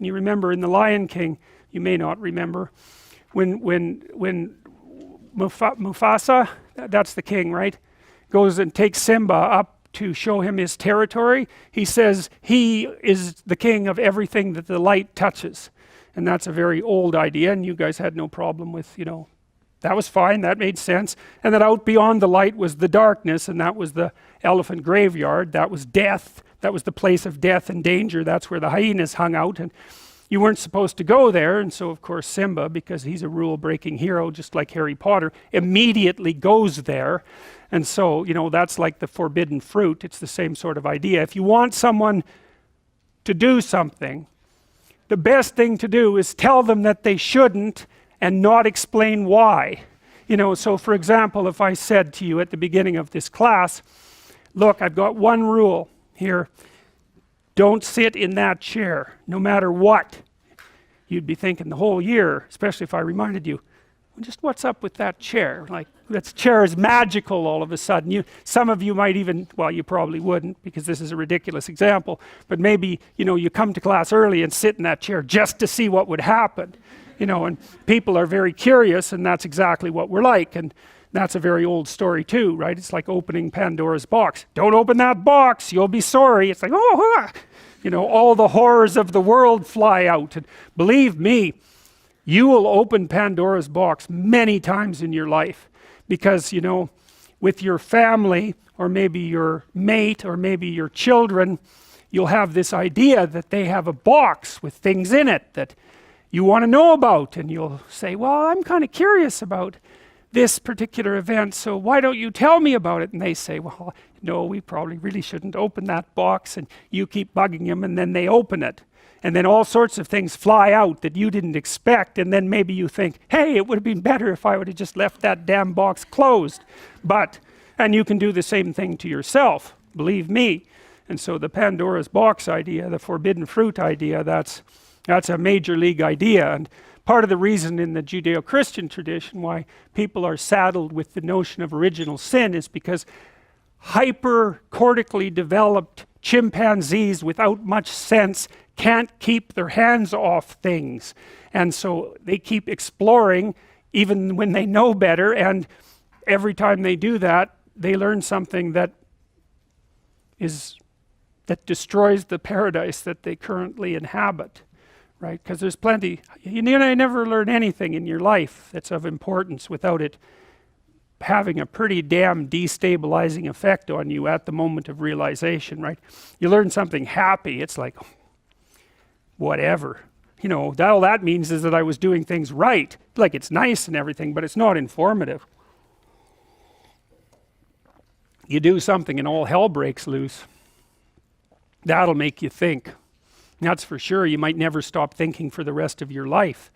And you remember in The Lion King, you may not remember, when Mufasa, that's the king, right, goes and takes Simba up to show him his territory, he says he is the king of everything that the light touches. And that's a very old idea, and you guys had no problem with, you know, that was fine, that made sense. And that out beyond the light was the darkness, and that was the elephant graveyard, that was death, that was the place of death and danger, that's where the hyenas hung out, and you weren't supposed to go there. And so of course Simba, because he's a rule-breaking hero just like Harry Potter, immediately goes there. And so, you know, that's like the forbidden fruit. It's the same sort of idea. If you want someone to do something, the best thing to do is tell them that they shouldn't and not explain why. You know, so for example, if I said to you at the beginning of this class, look, I've got one rule here, don't sit in that chair, no matter what. You'd be thinking the whole year, especially if I reminded you, well, just what's up with that chair? Like, that chair is magical all of a sudden. Some of you might even, well, you probably wouldn't, because this is a ridiculous example, but maybe, you know, you come to class early and sit in that chair just to see what would happen. You know, and people are very curious, and that's exactly what we're like. And that's a very old story too, right? It's like opening Pandora's box. Don't open that box, you'll be sorry. It's like, oh, you know, all the horrors of the world fly out. And believe me, you will open Pandora's box many times in your life, because, you know, with your family, or maybe your mate, or maybe your children, you'll have this idea that they have a box with things in it that you want to know about, and you'll say, well, I'm kind of curious about this particular event, so why don't you tell me about it? And they say, well, no, we probably really shouldn't open that box, and you keep bugging them, and then they open it, and then all sorts of things fly out that you didn't expect, and then maybe you think, hey, it would have been better if I would have just left that damn box closed. And you can do the same thing to yourself, believe me. And so the Pandora's box idea, the forbidden fruit idea, that's a major league idea. And part of the reason in the Judeo-Christian tradition why people are saddled with the notion of original sin is because hyper-cortically developed chimpanzees without much sense can't keep their hands off things. And so they keep exploring even when they know better, and every time they do that, they learn something that destroys the paradise that they currently inhabit. Right? Because there's plenty, you never learn anything in your life that's of importance without it having a pretty damn destabilizing effect on you at the moment of realization, right? You learn something happy, it's like, whatever. You know, all that means is that I was doing things right. Like, it's nice and everything, but it's not informative. You do something and all hell breaks loose. That'll make you think. That's for sure. You might never stop thinking for the rest of your life.